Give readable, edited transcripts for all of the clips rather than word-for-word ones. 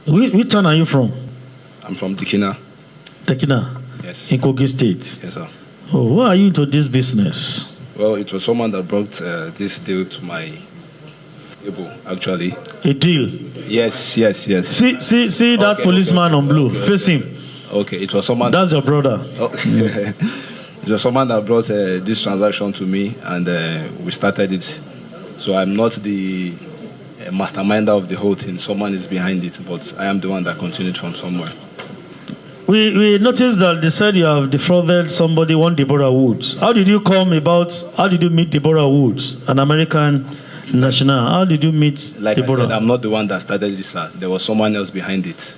Which town are you from? I'm from Tekina. Tekina? Yes. In Kogi State? Yes, sir. Oh, why are you into this business? Well, it was someone that brought this deal to my table, actually. A deal? Yes. See that policeman on blue. Face him. Okay, it was someone. That's your brother. Okay. It was someone that brought this transaction to me, and we started it. So I'm not the masterminder of the whole thing. Someone is behind it, but I am the one that continued from somewhere. We noticed that they said you have defrauded somebody, one Deborah Woods. How did you meet Deborah Woods, an American national? How did you meet like Deborah? I said, I'm not the one that started this. There was someone else behind it.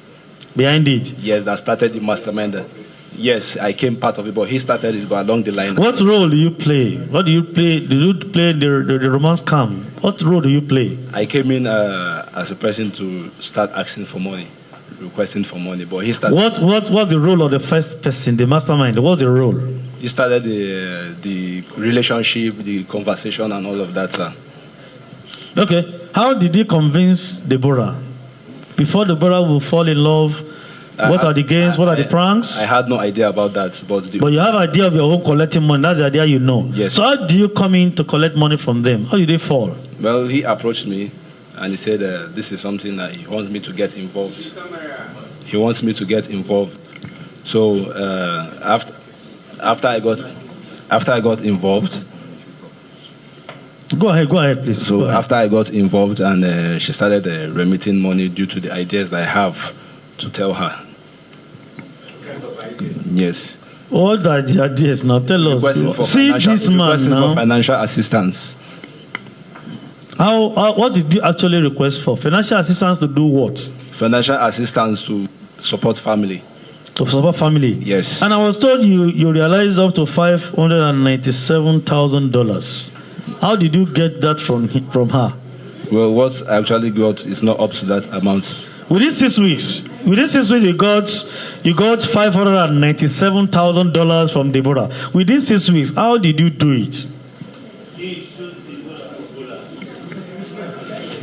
Behind it? Yes, that started the mastermind. Yes, I came part of it, but he started it along the line. What role do you play? What do you play? Do you play the romance scam? What role do you play? I came in as a person to start asking for money, requesting for money, but he started. What's the role of the first person, the mastermind? What's the role? He started the relationship, the conversation, and all of that, sir. Okay, how did he convince Deborah? Before Deborah will fall in love, what are the gains? What are the pranks? I had no idea about that, but you have an idea of your own collecting money. That's the idea you know. Yes. So how do you come in to collect money from them? How did they fall? Well, he approached me and he said this is something that he wants me to get involved. He wants me to get involved. So after I got involved. Go ahead, please. So after I got involved and she started remitting money due to the ideas that I have to tell her. Yes. All that the ideas now tell us. See this man now. For financial assistance. What did you actually request for? Financial assistance to do what? Financial assistance to support family. To support family? Yes. And I was told you realized up to $597,000. How did you get that from her? Well, what I actually got is not up to that amount. Within 6 weeks, you got $597,000 from Deborah. Within 6 weeks, how did you do it?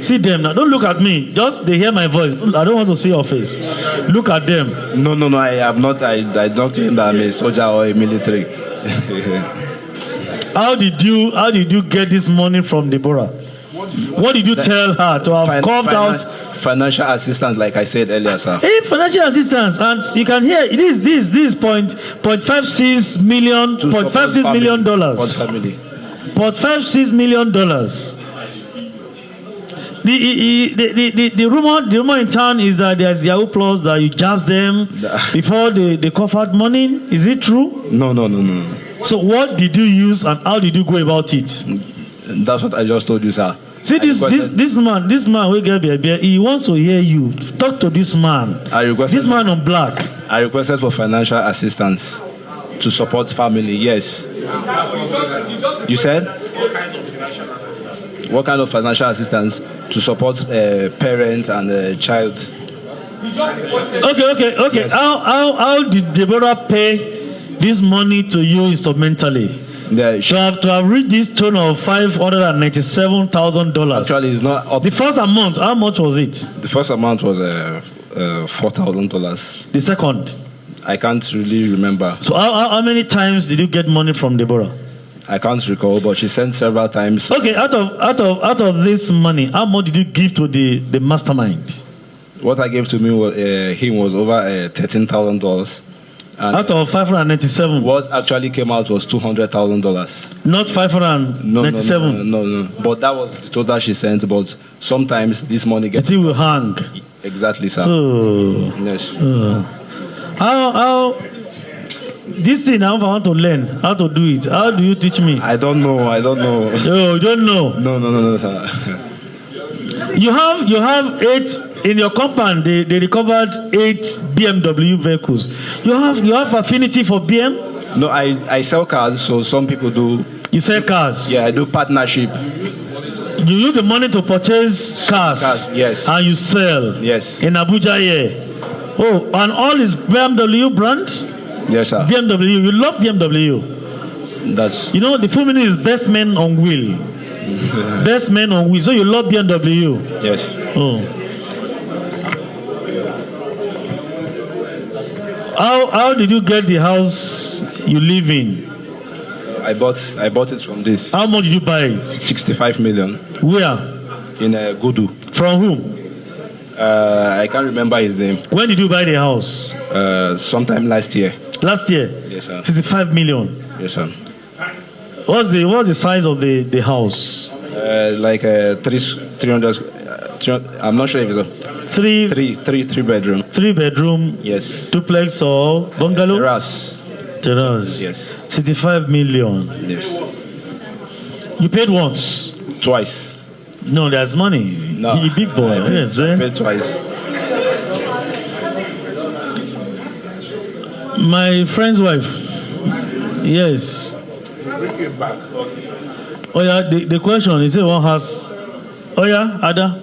See them now. Don't look at me. Just they hear my voice. I don't want to see your face. Look at them. No. I have not. I don't claim that I'm a soldier or a military. How did you get this money from Deborah? What did you tell her to have carved out? Financial assistance, like I said earlier, sir. Hey, financial assistance, and you can hear it is $0.56 million, $0.56 million. $0.56 million. The rumor in town is that there's Yahoo Plus that you jazz them before they cough out money. Is it true? No. So what did you use and how did you go about it? That's what I just told you, sir. See this man will get beer. He wants to hear you. Talk to this man. This man on black. I requested for financial assistance to support family. Yes. You said? What kind of financial assistance to support parent and child? Okay. Yes. How did Deborah pay this money to you instrumentally? To have reached this tone of $597,000. Actually, it's not up. The first amount, how much was it? The first amount was $4,000. The second? I can't really remember. So how many times did you get money from Deborah? I can't recall, but she sent several times. Okay, out of this money, how much did you give to the mastermind? What I gave to him was over $13,000. Out of 597. What actually came out was $200,000. Not 597. No. But that was the total she sent. But sometimes this money gets. The thing will hang. Exactly, sir. Oh. Yes. How? This thing I want to learn how to do it. How do you teach me? I don't know. Oh, you don't know? No, sir. You have 8 in your compound. They recovered 8 BMW vehicles. You have affinity for BM? No, I sell cars, so some people do. You sell cars? Yeah, I do partnership. You use the money to purchase cars? Yes. And you sell? Yes. In Abuja here? Oh, and all is BMW brand? Yes, sir. BMW, you love BMW. That's. You know, the full meaning is best man on wheel. Best man on wheel. So you love BMW? Yes. Oh. How did you get the house you live in? I bought it from this. How much did you buy it? 65 million. Where? In Gudu. From whom? I can't remember his name. When did you buy the house? Sometime last year. Last year? Yes, sir. 65 million. Yes, sir. What's the size of the house? Like 300. I'm not sure if it's a three bedroom. 3 bedroom. Yes. Duplex or bungalow? Terrace. Yes. 65 million. Yes. You paid once? Twice. No, there's money. No. You big boy. Yes, I paid twice. My friend's wife. Yes. Oh yeah, the question is one has. Oh yeah, Ada.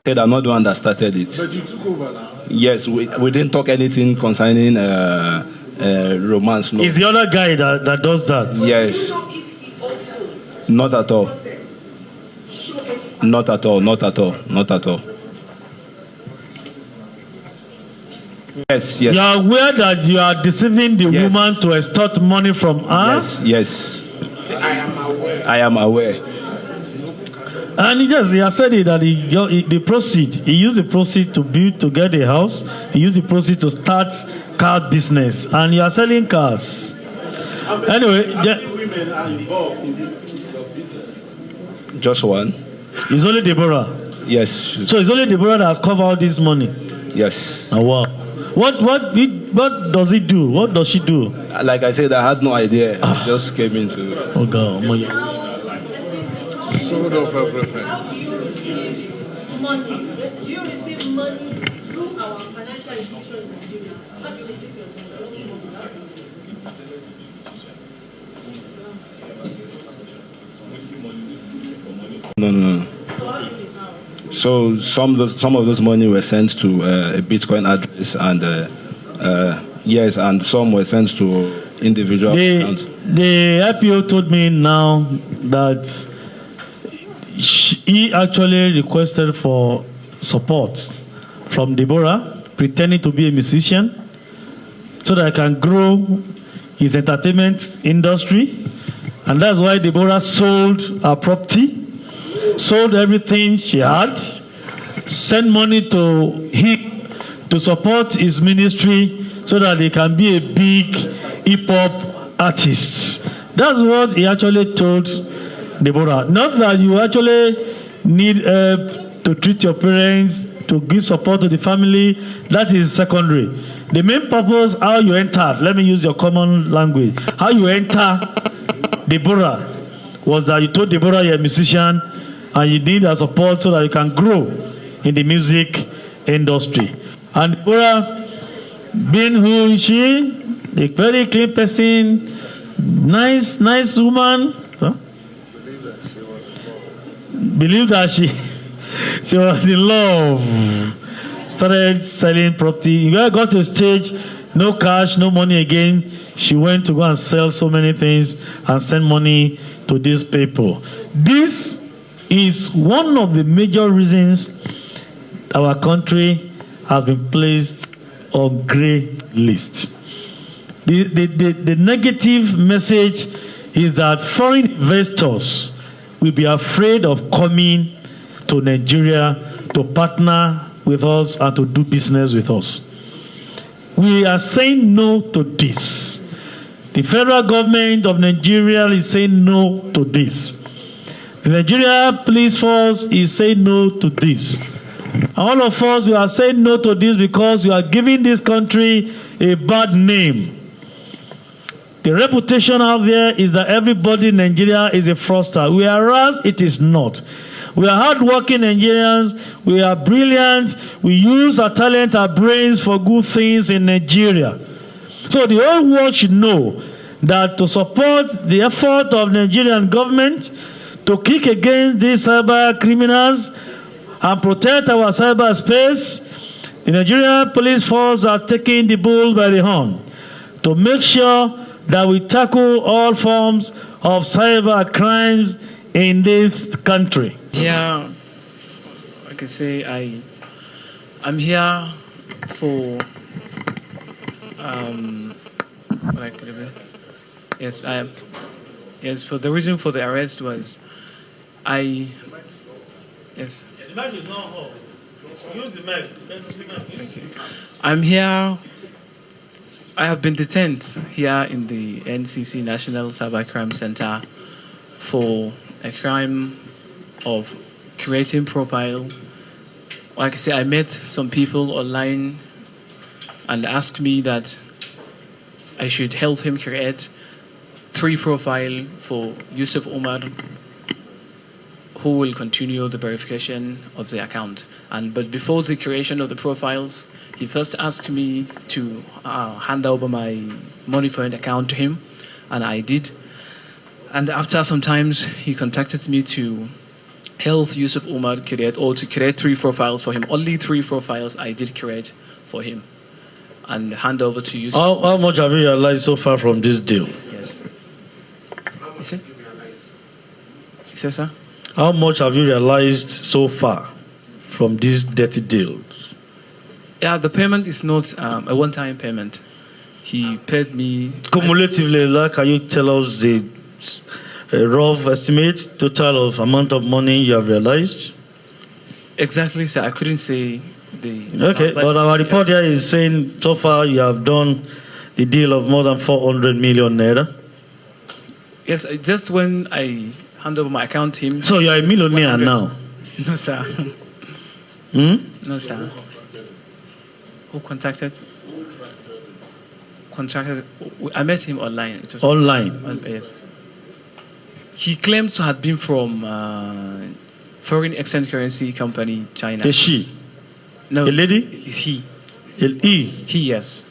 Said I'm not the one that started it. But you took over now. Yes, we didn't talk anything concerning romance. No. Is the other guy that does that? Yes. Not at all. Not at all. Not at all. Not at all. Yes. Yes. You are aware that you are deceiving the woman to extort money from her? Yes. Yes. I am aware. I am aware. And he has said it that he used the proceed to get a house. He used the proceed to start car business, and you are selling cars. Anyway, how many women are involved in this business? Just one. It's only Deborah. Yes. So it's only Deborah that has covered all this money. Yes. Oh, wow. What does he do? What does she do? Like I said, I had no idea. I just came into. Oh God. Sold off everything. Money. Do you receive money through our financial institutions in Nigeria? How do you receive your money? No. So some of those money were sent to a Bitcoin address, and yes, and some were sent to individual accounts. The IPO told me now that he actually requested for support from Deborah, pretending to be a musician, so that I can grow his entertainment industry. And that's why Deborah sold her property, sold everything she had, sent money to him to support his ministry so that he can be a big hip-hop artist. That's what he actually told Deborah. Not that you actually need help to treat your parents, to give support to the family. That is secondary. The main purpose, how you entered, let me use your common language, how you enter Deborah was that you told Deborah you're a musician and you need her support so that you can grow in the music industry. And Deborah, being who is she, a very clean person, nice woman, believed that she was in love, started selling property. When I got to a stage, no cash, no money again, she went to go and sell so many things and send money to these people. This is one of the major reasons our country has been placed on gray list. The negative message is that foreign investors will be afraid of coming to Nigeria to partner with us and to do business with us. We are saying no to this. The federal government of Nigeria is saying no to this. The Nigeria Police Force is saying no to this. All of us, we are saying no to this because we are giving this country a bad name. The reputation out there is that everybody in Nigeria is a fraudster, whereas it is not. We are hardworking Nigerians. We are brilliant. We use our talent, our brains for good things in Nigeria. So the whole world should know that to support the effort of the Nigerian government to kick against these cyber criminals and protect our cyberspace, the Nigerian Police Force are taking the bull by the horn to make sure that we tackle all forms of cyber crimes in this country. Yeah, like I say, I'm here for What I could have been. Yes, I am. Yes, for the reason for the arrest was I. Yes. The mic is not on. Use the mic. I'm here. I have been detained here in the NCC National Cybercrime Center for a crime of creating profile. Like I say, I met some people online and asked me that I should help him create 3 profiles for Yusuf Umar, who will continue the verification of the account. But before the creation of the profiles, he first asked me to hand over my money point account to him, and I did. And after some times, he contacted me to help Yusuf Umar create 3 profiles for him. Only 3 profiles I did create for him, and hand over to Yusuf. How much have you realized so far from this deal? Yes. Is it? Yes, sir. How much have you realized so far from this dirty deal? Yeah, the payment is not a one-time payment. He paid me Cumulatively, can you tell us the rough estimate, total of amount of money you have realized? exactly, sir. I couldn't say the. Okay, but our report here is saying so far you have done the deal of more than 400 million naira. Yes, just when I hand over my account to him. So you are a millionaire 100. now. No, sir. No, sir. Who contacted? Contracted. I met him online. It was Online. Yes. He claims to have been from foreign exchange currency company China. Is she? No, A lady? Is he? He? Yes.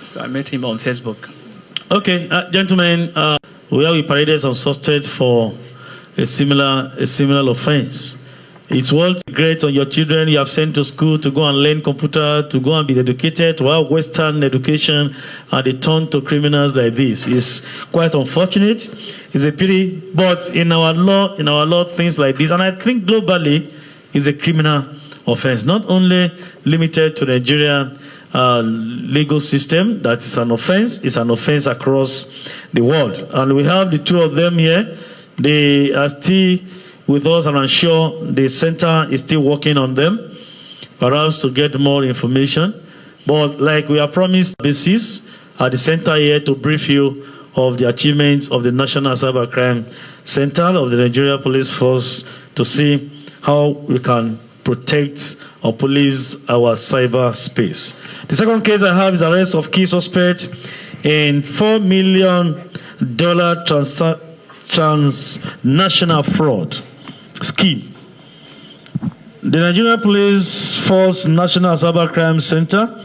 So I met him on Facebook. Okay, gentlemen, we paraded some suspects for a similar offense. It's what great on your children you have sent to school to go and learn computer, to go and be educated, to have Western education, and they turn to criminals like this. It's quite unfortunate. It's a pity, but in our law, things like this, and I think globally, is a criminal offense, not only limited to Nigerian legal system. That is an offense. It's an offense across the world, and we have the 2 of them here. They are still with us, and I'm sure the center is still working on them, perhaps to get more information. But like we are promised basis at the center here to brief you of the achievements of the National Cybercrime Center of the Nigeria Police Force to see how we can protect or police our cyberspace. The second case I have is arrest of key suspects in $4 million transnational fraud scheme. The Nigeria Police Force National Cybercrime Center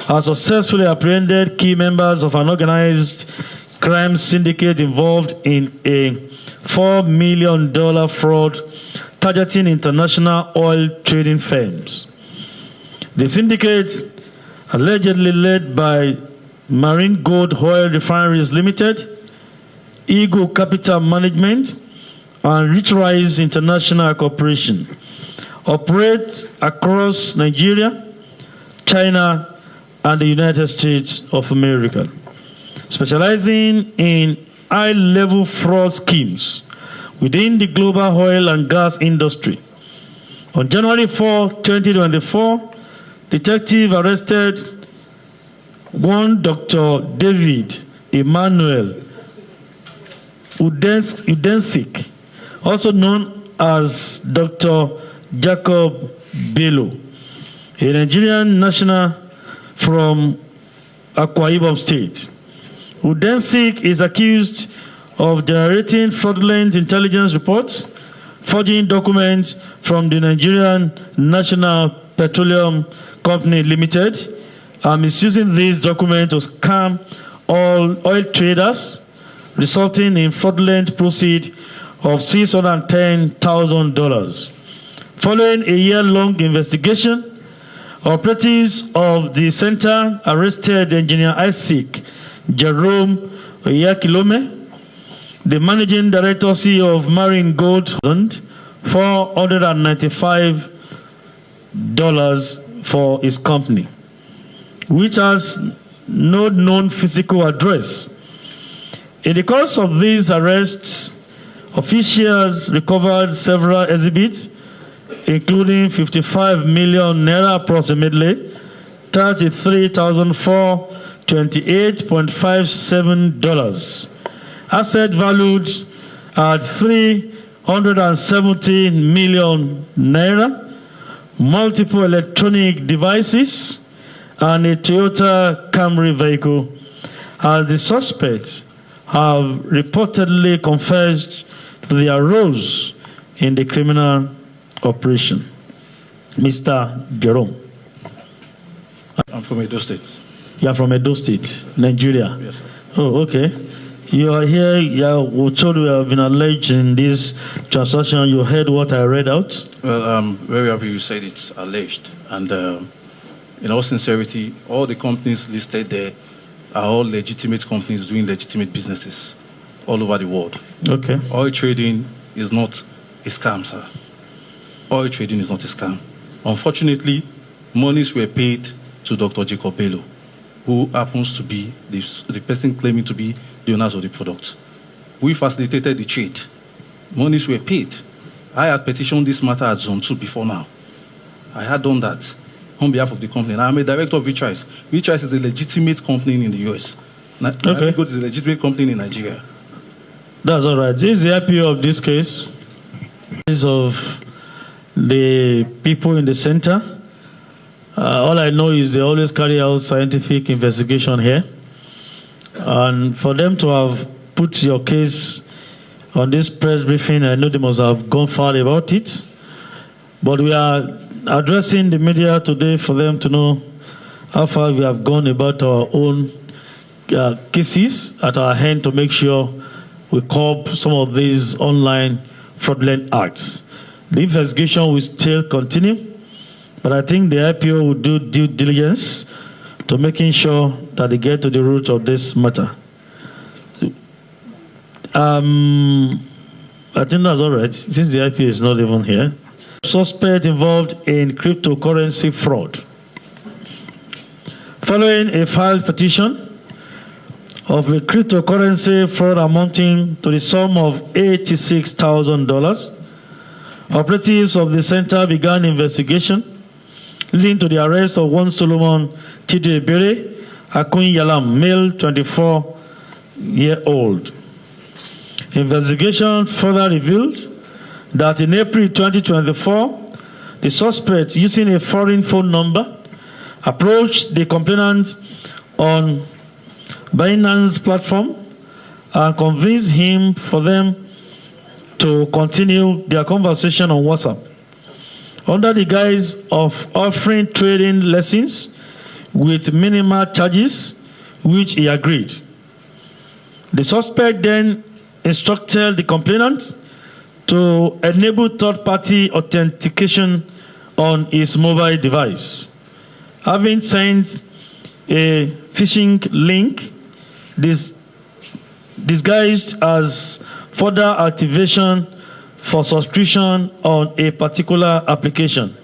has successfully apprehended key members of an organized crime syndicate involved in a $4 million fraud targeting international oil trading firms. The syndicate, allegedly led by Marine Gold Oil Refineries Limited, Eagle Capital Management, and Rich Rise International Corporation, operate across Nigeria, China, and the United States of America, specializing in high-level fraud schemes within the global oil and gas industry. On January 4, 2024, detective arrested one Dr. David Emmanuel Udensik, also known as Dr. Jacob Bello, a Nigerian national from Akwa Ibom State. Udensik is accused of generating fraudulent intelligence reports, forging documents from the Nigerian National Petroleum Company Limited, and misusing these documents to scam all oil traders, resulting in fraudulent proceeds of $610,000. Following a year-long investigation, operatives of the center arrested Engineer Isaac Jerome Oyakilome, the managing director CEO of Marine Gold, $495 for his company. which has no known physical address. In the course of these arrests, officials recovered several exhibits, including 55 million naira approximately, $33,428.57, asset valued at 370 million naira, multiple electronic devices, and a Toyota Camry vehicle, as the suspects have reportedly confessed to their roles in the criminal operation. Mr. Jerome. I'm from Edo State. You are from Edo State, Nigeria? Yes, sir. Oh, okay. You are here, we're told you have been alleged in this transaction. You heard what I read out? Well, I'm very happy you said it's alleged. And in all sincerity, all the companies listed there are all legitimate companies doing legitimate businesses all over the world. Okay. Oil trading is not a scam, sir. Oil trading is not a scam. Unfortunately, monies were paid to Dr. Jacob Bello, who happens to be the person claiming to be the owners of the product. We facilitated the trade. Monies were paid. I had petitioned this matter at Zone 2 before now. I had done that on behalf of the company. And I'm a director of Vitrice. Vitrice is a legitimate company in the US. Okay. It's a legitimate company in Nigeria. That's all right. This is the IPO of this case. This of the people in the center. All I know is they always carry out scientific investigation here. And for them to have put your case on this press briefing, I know they must have gone far about it. But we are addressing the media today for them to know how far we have gone about our own cases at our hand to make sure we curb some of these online fraudulent acts. The investigation will still continue, but I think the IPO will do due diligence to making sure that they get to the root of this matter. I think that's all right, since the IPO is not even here. Suspect involved in cryptocurrency fraud. Following a filed petition of a cryptocurrency fraud amounting to the sum of $86,000, operatives of the center began investigation leading to the arrest of one Solomon Chidebere Akun Yalam, male, 24-year-old. Investigation further revealed that in April 2024, the suspect, using a foreign phone number, approached the complainant on Binance platform and convinced him for them to continue their conversation on WhatsApp under the guise of offering trading lessons with minimal charges, which he agreed. The suspect then instructed the complainant to enable third-party authentication on his mobile device. Having sent a phishing link disguised as further activation for subscription on a particular application.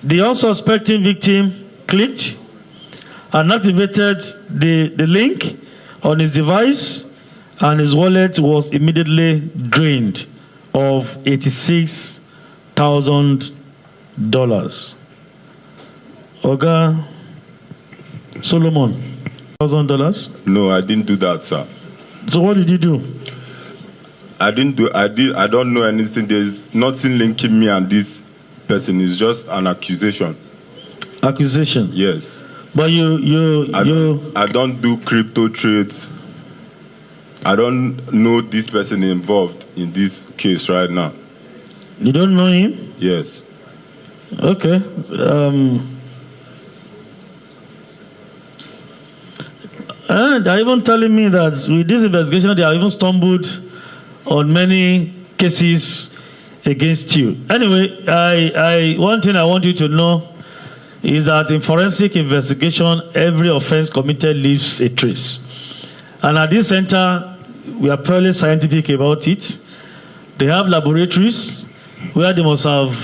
The unsuspecting victim clicked and activated the link on his device, and his wallet was immediately drained of $86,000. Oga Solomon, $1,000? No, I didn't do that, sir. So what did you do? I don't know anything. There's nothing linking me and this person. It's just an accusation. Accusation? Yes. But I don't do crypto trades. I don't know this person involved in this case right now. You don't know him? Yes. Okay. And they're even telling me that with this investigation, they have even stumbled on many cases against you. Anyway, one thing I want you to know is that in forensic investigation, every offense committed leaves a trace. And at this center, we are purely scientific about it. They have laboratories where they must have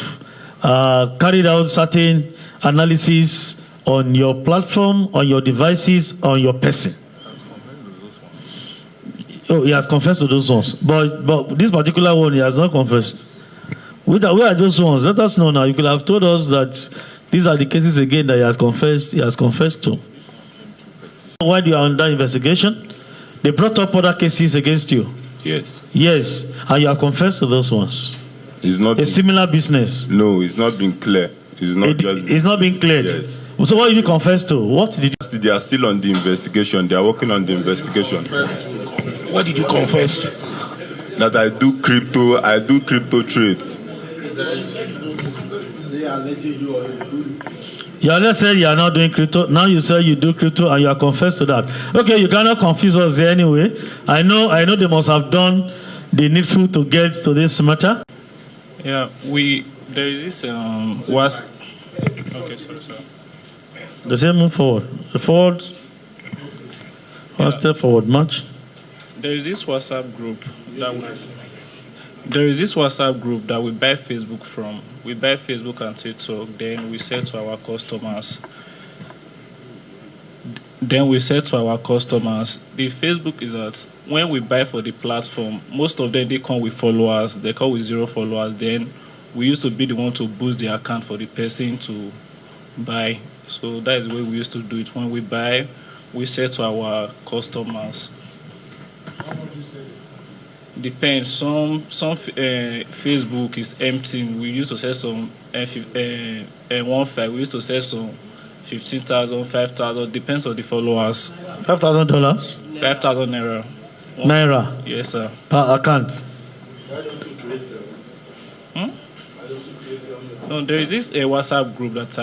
carried out certain analysis on your platform, on your devices, on your person. Oh, he has confessed to those ones. But this particular one, he has not confessed. Where are those ones? Let us know now. You could have told us that these are the cases again that he has confessed to. While you are under investigation, they brought up other cases against you. Yes. Yes, and you have confessed to those ones. It's not a similar business. No, it's not been clear. It's not been cleared. Yes. So what did you confess to? What did you? They are still on the investigation. They are working on the investigation. What did you confess to? That I do crypto trades. You already said you are not doing crypto. Now you say you do crypto and you are confessed to that. Okay, you cannot confuse us here anyway. I know they must have done the needful to get to this matter. Yeah, there is this was. Okay, sorry. The same move forward. The forward. One step forward, march. There is this WhatsApp group that we buy Facebook from. We buy Facebook and TikTok. Then we sell to our customers. The Facebook is that when we buy for the platform, most of them they come with followers. They come with 0 followers. Then we used to be the one to boost the account for the person to buy. So that is the way we used to do it. When we buy, we sell to our customers. How much do you sell it? Depends. Some Facebook is empty. We used to sell some 1.5. We used to sell some 15,000, 5,000. Depends on the followers. $5,000. 5,000 naira. Naira. Yes, sir. Per account. Why don't you create them? Why don't you create them? No, there is this WhatsApp group that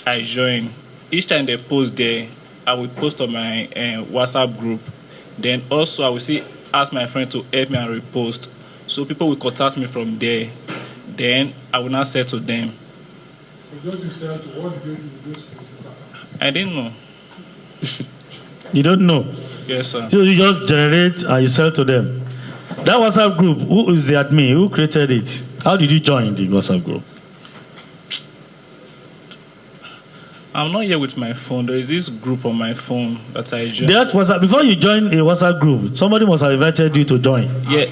I join. Each time they post there, I will post on my WhatsApp group. Then also I will ask my friend to help me and repost. So people will contact me from there. Then I will not say to them. Because you sell to what do you do with those Facebook accounts? I didn't know. You don't know? Yes, sir. So you just generate and you sell to them. That WhatsApp group, who is the admin? Who created it? How did you join the WhatsApp group? I'm not here with my phone. There is this group on my phone that I joined. That WhatsApp, before you join a WhatsApp group, somebody must have invited you to join. Yeah.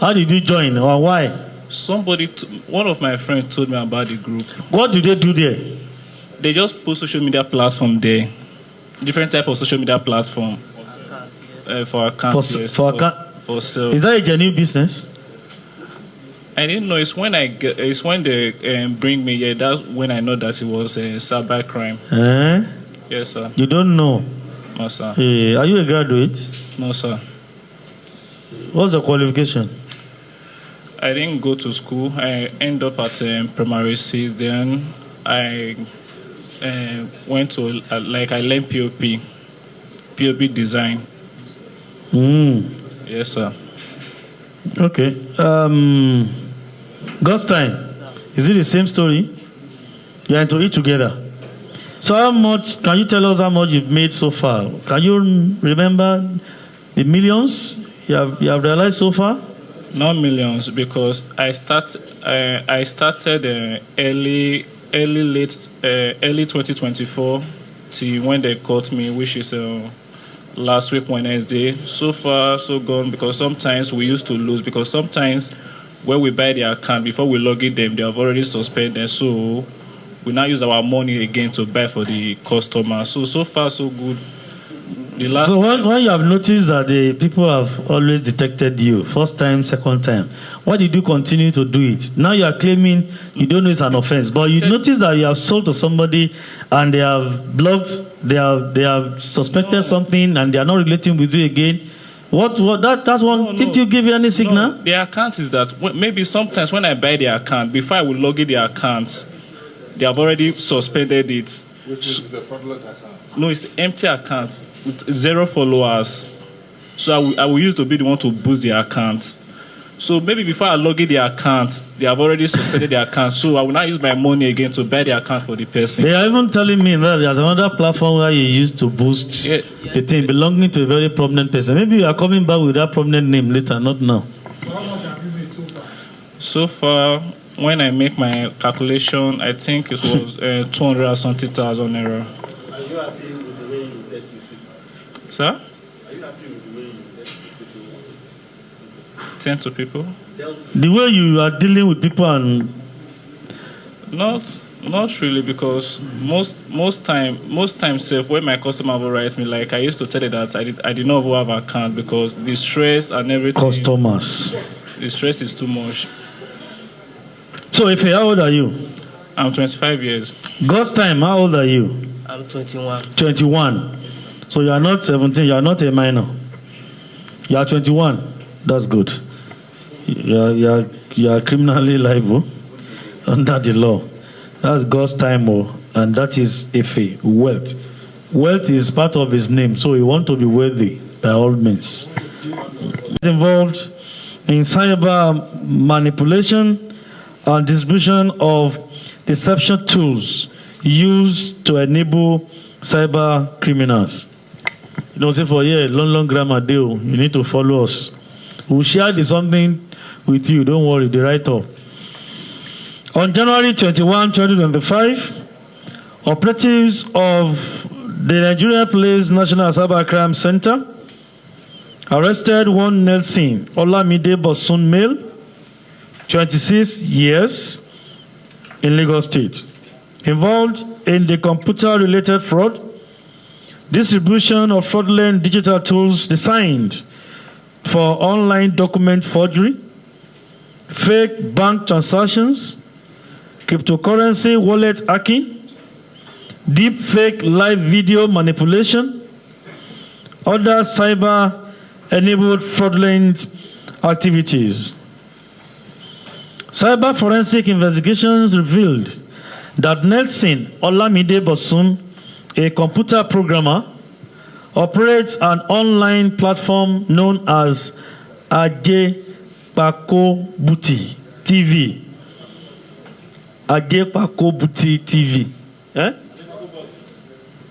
How did you join or why? One of my friends told me about the group. What do they do there? They just post social media platform there. Different type of social media platform. For accounts. For sale. Is that a genuine business? I didn't know. It's when they bring me here. That's when I know that it was a cyber crime. Yes, sir. You don't know? No, sir. Are you a graduate? No, sir. What's the qualification? I didn't go to school. I ended up at primary 6. Then I went to I learned POP design. Yes, sir. Okay. God's time. Is it the same story? You are into it together. So how much, can you tell us how much you've made so far? Can you remember the millions you have realized so far? Not millions, because I started early 2024 till when they caught me, which is last week Wednesday. So far so gone, because sometimes we used to lose, because sometimes when we buy the account, before we log in them, they have already suspended. So we now use our money again to buy for the customer. So far so good. So when you have noticed that the people have always detected you, first time, second time, why did you continue to do it? Now you are claiming you don't know it's an offense, but you notice that you have sold to somebody and they have blocked, they have suspected something and they are not relating with you again. That's one. Did you give you any signal? No, the account is that maybe sometimes when I buy the account, before I will log in the accounts, they have already suspended it. Which is a fraudulent account? No, it's empty account with 0 followers. So I will use to be the one to boost the account. So maybe before I log in the account, they have already suspended the account. So I will not use my money again to buy the account for the person. They are even telling me that there's another platform where you used to boost the thing belonging to a very prominent person. Maybe you are coming back with that prominent name later, not now. So how much have you made so far? So far, when I make my calculation, I think it was 200 or something thousand naira. Are you happy with the way you dealt with people? Sir? Are you happy with the way you dealt with people? Tend to people? The way you are dealing with people and Not really, because most times when my customer will write me, like I used to tell you that I did not have an account because the stress and everything. customers. The stress is too much. So, Ife, how old are you? I'm 25 years. God's time, how old are you? I'm 21. 21. So you are not 17, you are not a minor. You are 21. That's good. You are criminally liable under the law. That's God's time, and that is Ife, wealth. Wealth is part of his name, so you want to be wealthy by all means. Involved in cyber manipulation and distribution of deception tools used to enable cyber criminals. You know, say for long grammar deal, you need to follow us. We'll share something with you, don't worry, the write-up. On January 21, 2025, operatives of the Nigeria Police National Cybercrime Center arrested one Nelson Olamide Bosun male, 26 years, in Lagos State, involved in the computer-related fraud, distribution of fraudulent digital tools designed for online document forgery, fake bank transactions, cryptocurrency wallet hacking, deep fake live video manipulation, other cyber-enabled fraudulent activities. Cyber forensic investigations revealed that Nelson Olamide Bosun, a computer programmer, operates an online platform known as Ajepako Buti TV. Ajepako Buti TV.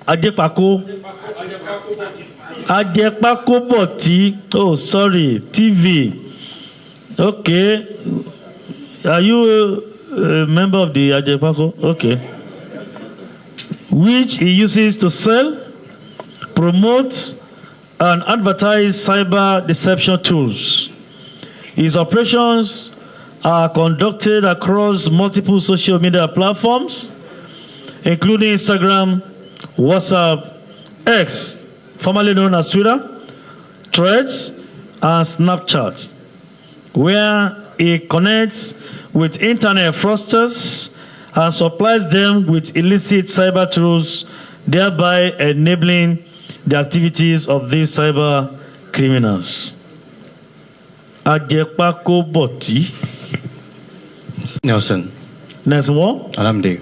Ajepako Buti. Oh, sorry. TV. Okay. Are you a member of the Ajepako? Okay. Which he uses to sell, promote, and advertise cyber deception tools. His operations are conducted across multiple social media platforms, including Instagram, WhatsApp, X, formerly known as Twitter, Threads, and Snapchat, where he connects with internet fraudsters and supplies them with illicit cyber tools, thereby enabling the activities of these cyber criminals. Ajepako Boti. Nelson. Nelson what? Olamide.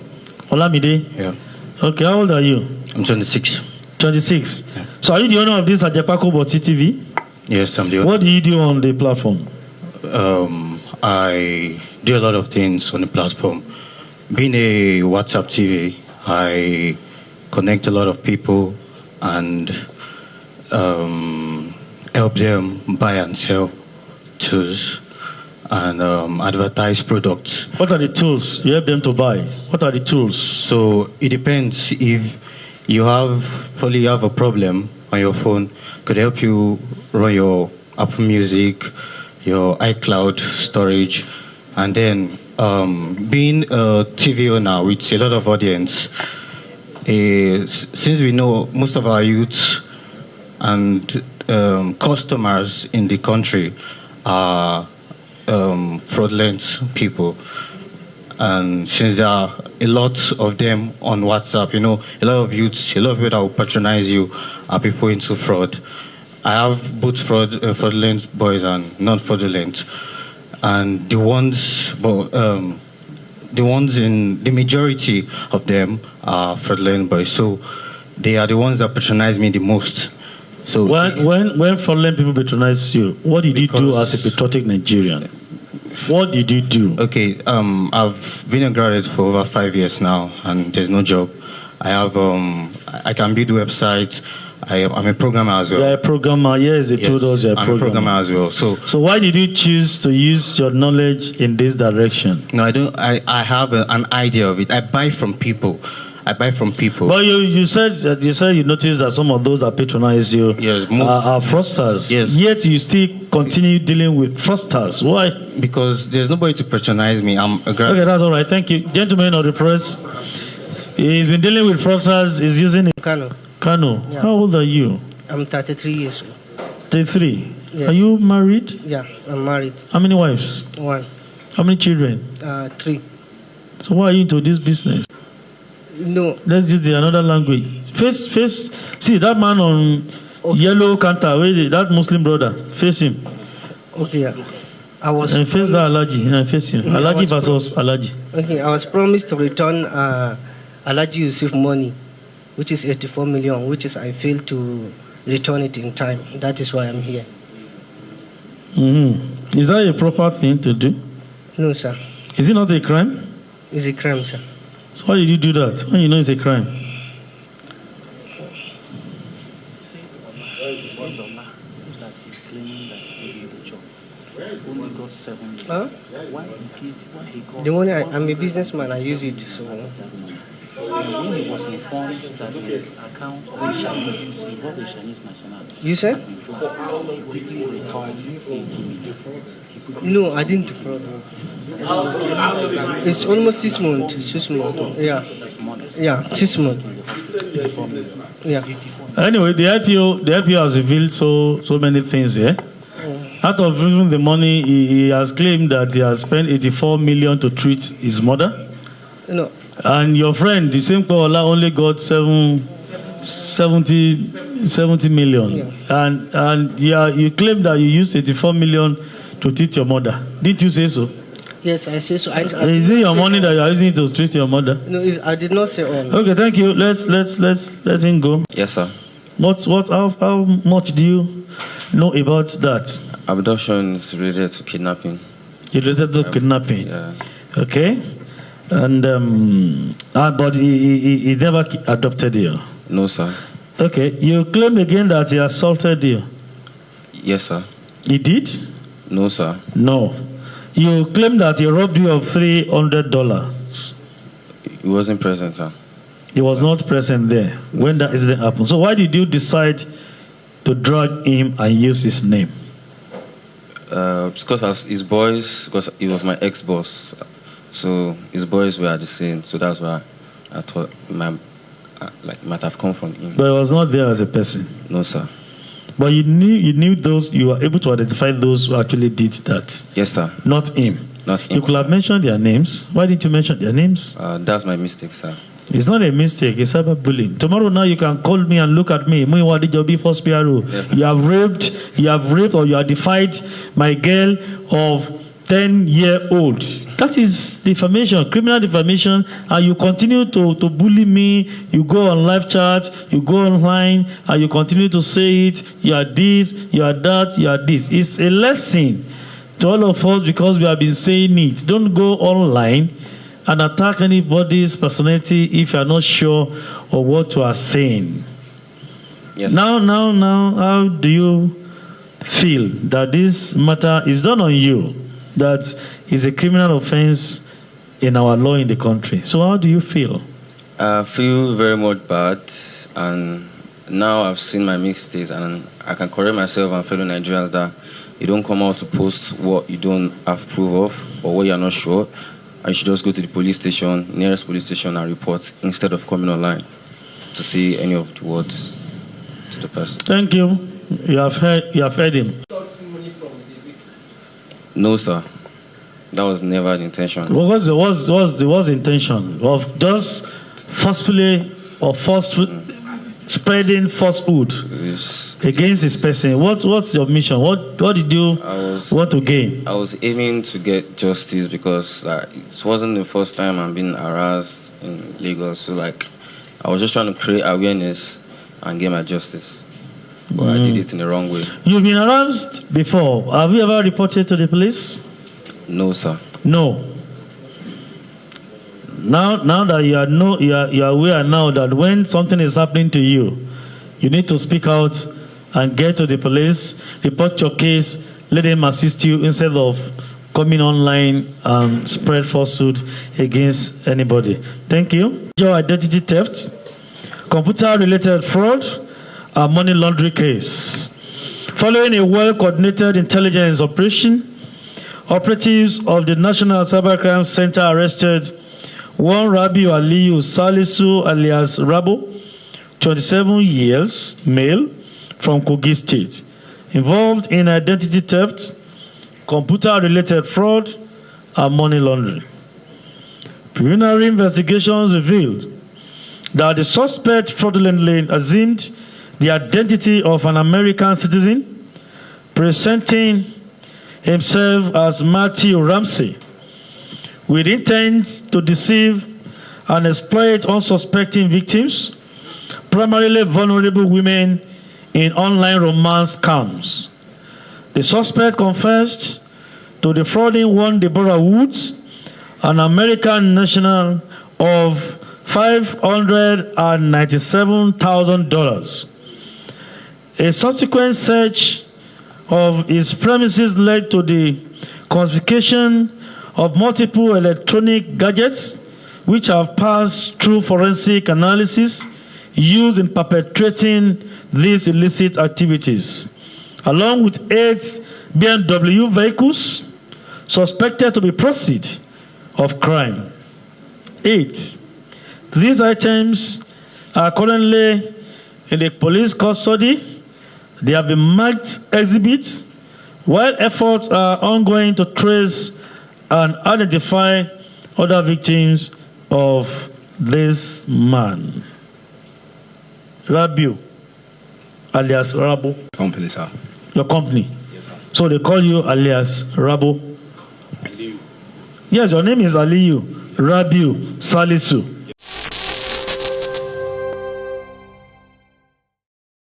Olamide? Yeah. Okay, how old are you? I'm 26. 26. Yeah. So are you the owner of this Ajepako Boti TV? Yes, I'm the owner. What do you do on the platform? I do a lot of things on the platform. Being a WhatsApp TV, I connect a lot of people and help them buy and sell tools and advertise products. What are the tools you help them to buy? What are the tools? So it depends. If you have a problem on your phone, could help you run your Apple Music, your iCloud storage, and then being a TV owner with a lot of audience, since we know most of our youths and customers in the country are fraudulent people, and since there are a lot of them on WhatsApp, a lot of youths, a lot of people that will patronize you are people into fraud. I have both fraudulent boys and non-fraudulent, and the ones in the majority of them are fraudulent boys. So they are the ones that patronize me the most. So when fraudulent people patronize you, what did you do as a patriotic Nigerian? What did you do? Okay, I've been a graduate for over 5 years now, and there's no job. I have I can build websites. I'm a programmer as well. You're a programmer, yes, they told us you're a programmer. I'm a programmer as well. So why did you choose to use your knowledge in this direction? No, I don't. I have an idea of it. I buy from people. I buy from people. But you said you noticed that some of those that patronize you are fraudsters. Yes. Yet you still continue dealing with fraudsters. Why? Because there's nobody to patronize me. Okay, that's all right. Thank you, gentlemen of the press. He's been dealing with fraudsters. He's using Kano. Yeah. How old are you? I'm 33 years old. 33. Yeah. Are you married? Yeah, I'm married. How many wives? 1. How many children? 3. So why are you into this business? No. Let's use another language. Face. See that man on yellow counter. That Muslim brother. Face him. Okay. I was. And face that Alaji. And face him. Alaji versus Alaji. Okay. I was promised to return Alaji Yusuf money, which is 84 million, which is I failed to return it in time. That is why I'm here. Mm-hmm. Is that a proper thing to do? No, sir. Is it not a crime? It's a crime, sir. So why did you do that when you know it's a crime? Huh? The money, I'm a businessman, I use it. So. When he was informed that the account of the Chinese, he got the Chinese nationality. You said? No, I didn't fraud. It's almost 6 months. 6 months. Yeah. Yeah, 6 months. Yeah. Anyway, the IPO has revealed so many things here. Out of even the money, he has claimed that he has spent 84 million to treat his mother. No. And your friend, the same Paula, only got 70 million. Yeah. And you claim that you used 84 million to treat your mother. Didn't you say so? Yes, I say so. Is it your money that you are using to treat your mother? No, I did not say all. Okay, thank you. Let him go. Yes, sir. How much do you know about that? Abduction is related to kidnapping. Related to kidnapping? Yeah. Okay. And but he never adopted you? No, sir. Okay. You claim again that he assaulted you? Yes, sir. He did? No, sir. No. You claim that he robbed you of $300? He wasn't present, sir. He was not present there when that incident happened. So why did you decide to drag him and use his name? Because as his boys, because he was my ex-boss, so his boys were at the scene. So that's why I thought might have come from him. But he was not there as a person. No, sir. But you knew those. You were able to identify those who actually did that. Yes, sir. Not him. Not him. You could have mentioned their names. Why didn't you mention their names? That's my mistake, sir. It's not a mistake. It's cyberbullying. Tomorrow now you can call me and look at me. First PRO. You have raped, or you have defied my girl of 10-year-old. That is defamation, criminal defamation, and you continue to bully me. You go on live chat, you go online, and you continue to say it. You are this, you are that, you are this. It's a lesson to all of us because we have been saying it. Don't go online and attack anybody's personality if you are not sure of what you are saying. Yes. Now, how do you feel that this matter is done on you? That is a criminal offense in our law in the country. So how do you feel? I feel very much bad, and now I've seen my mistakes, and I can correct myself and fellow Nigerians that you don't come out to post what you don't have proof of or what you're not sure. I should just go to the nearest police station, and report instead of coming online to see any of the words to the person. Thank you. You have heard him. No, sir. That was never the intention. What was the intention of just forcefully or spreading falsehood against this person? What's your mission? What did you want to gain? I was aiming to get justice because it wasn't the first time I'm being harassed in Lagos. So I was just trying to create awareness and get my justice. But I did it in the wrong way. You've been harassed before. Have you ever reported to the police? No, sir. No. Now that you are aware now that when something is happening to you, you need to speak out and get to the police, report your case, let them assist you instead of coming online and spread falsehood against anybody. Thank you. Your identity theft, computer-related fraud, and money laundering case. Following a well-coordinated intelligence operation, operatives of the National Cybercrime Center arrested one Rabiu Aliyu Salisu alias Rabo, 27 years, male, from Kogi State, involved in identity theft, computer-related fraud, and money laundering. Preliminary investigations revealed that the suspect fraudulently assumed the identity of an American citizen, presenting himself as Matthew Ramsey, with intent to deceive and exploit unsuspecting victims, primarily vulnerable women, in online romance scams. The suspect confessed to defrauding one Deborah Woods, an American national, of $597,000. A subsequent search of his premises led to the confiscation of multiple electronic gadgets which have passed through forensic analysis used in perpetrating these illicit activities, along with 8 BMW vehicles suspected to be proceeds of crime. 8. These items are currently in the police custody. They have been marked exhibits, while efforts are ongoing to trace and identify other victims of this man. Rabiu, alias Rabo. Company, sir. Your company? Yes, sir. So they call you alias Rabo? Aliyu. Yes, your name is Aliyu Rabiu Salisu.